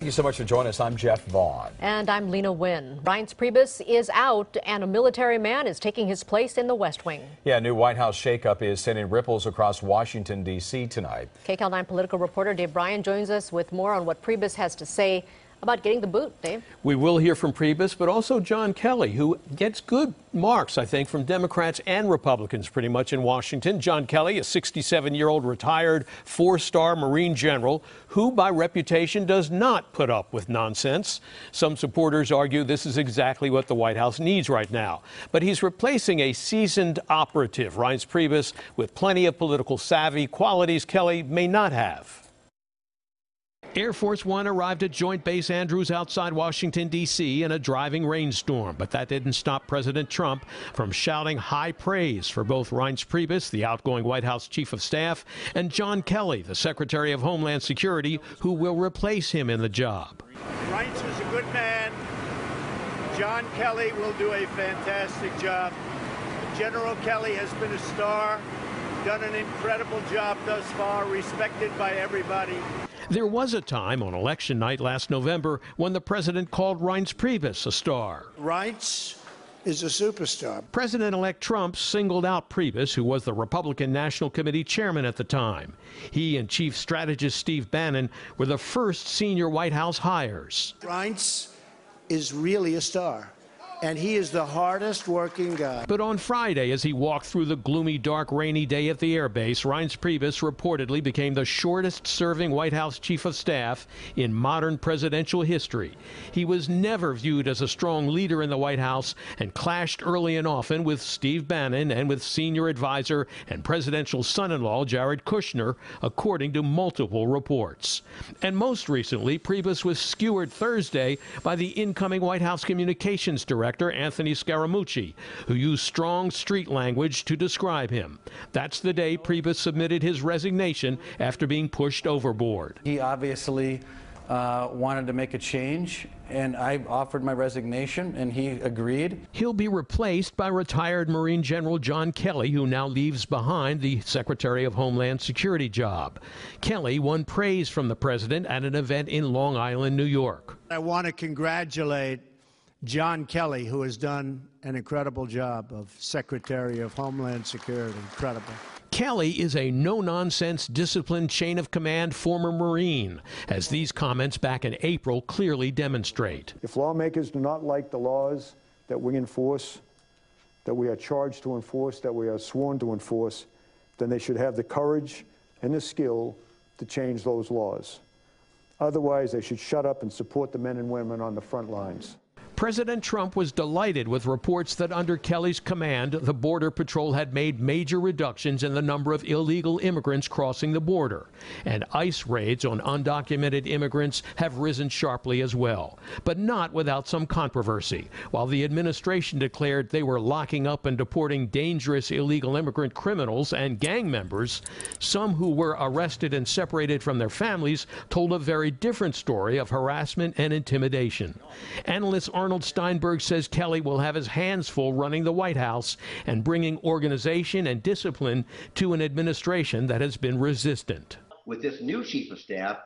Thank you so much for joining us. I'm Jeff Vaughn. And I'm Lena Wynn. Reince Priebus is out, and a military man is taking his place in the West Wing. Yeah, a new White House shakeup is sending ripples across Washington, D.C. tonight. KCAL 9 political reporter Dave Bryan joins us with more on what Priebus has to say about getting the boot. Dave? We will hear from Priebus, but also John Kelly, who gets good marks, I think, from Democrats and Republicans pretty much in Washington. John Kelly, a 67-year-old retired four-star Marine general who, by reputation, does not put up with nonsense. Some supporters argue this is exactly what the White House needs right now. But he's replacing a seasoned operative, Reince Priebus, with plenty of political savvy, qualities Kelly may not have. Air Force One arrived at Joint Base Andrews outside Washington, D.C. in a driving rainstorm, but that didn't stop President Trump from shouting high praise for both Reince Priebus, the outgoing White House Chief of Staff, and John Kelly, the Secretary of Homeland Security, who will replace him in the job. Reince is a good man. John Kelly will do a fantastic job. General Kelly has been a star, done an incredible job thus far, respected by everybody. There was a time on election night last November when the president called Reince Priebus a star. Reince is a superstar. President-elect Trump singled out Priebus, who was the Republican National Committee chairman at the time. He and chief strategist Steve Bannon were the first senior White House hires. Reince is really a star, and he is the hardest working guy. But on Friday, as he walked through the gloomy, dark, rainy day at the airbase, Reince Priebus reportedly became the shortest-serving White House chief of staff in modern presidential history. He was never viewed as a strong leader in the White House and clashed early and often with Steve Bannon and with senior advisor and presidential son-in-law Jared Kushner, according to multiple reports. And most recently, Priebus was skewered Thursday by the incoming White House communications director, Anthony Scaramucci, who used strong street language to describe him. That's the day Priebus submitted his resignation after being pushed overboard. He obviously wanted to make a change, and I offered my resignation, and he agreed. He'll be replaced by retired Marine General John Kelly, who now leaves behind the Secretary of Homeland Security job. Kelly won praise from the president at an event in Long Island, New York. I want to congratulate John Kelly, who has done an incredible job of Secretary of Homeland Security. Incredible. Kelly is a no-nonsense, disciplined chain of command former Marine, as these comments back in April clearly demonstrate. If lawmakers do not like the laws that we enforce, that we are charged to enforce, that we are sworn to enforce, then they should have the courage and the skill to change those laws. Otherwise, they should shut up and support the men and women on the front lines. President Trump was delighted with reports that under Kelly's command, the Border Patrol had made major reductions in the number of illegal immigrants crossing the border. And ICE raids on undocumented immigrants have risen sharply as well. But not without some controversy. While the administration declared they were locking up and deporting dangerous illegal immigrant criminals and gang members, some who were arrested and separated from their families told a very different story of harassment and intimidation. Analysts Arnold Steinberg says Kelly will have his hands full running the White House and bringing organization and discipline to an administration that has been resistant. With this new chief of staff,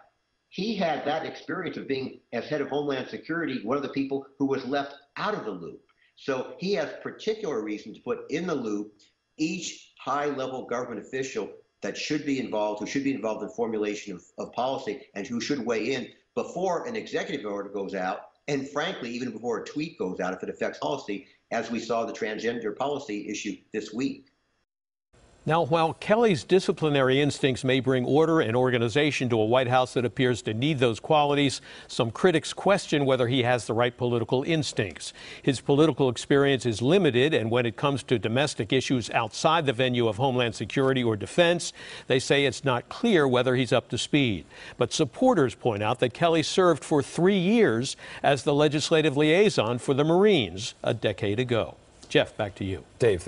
he had that experience of being, as head of Homeland Security, one of the people who was left out of the loop. So he has particular reason to put in the loop each high-level government official that should be involved, who should be involved in formulation of policy, and who should weigh in before an executive order goes out. And frankly, even before a tweet goes out, if it affects policy, as we saw the transgender policy issue this week. Now, while Kelly's disciplinary instincts may bring order and organization to a White House that appears to need those qualities, some critics question whether he has the right political instincts. His political experience is limited, and when it comes to domestic issues outside the venue of Homeland Security or defense, they say it's not clear whether he's up to speed. But supporters point out that Kelly served for 3 years as the legislative liaison for the Marines a decade ago. Jeff, back to you. Dave.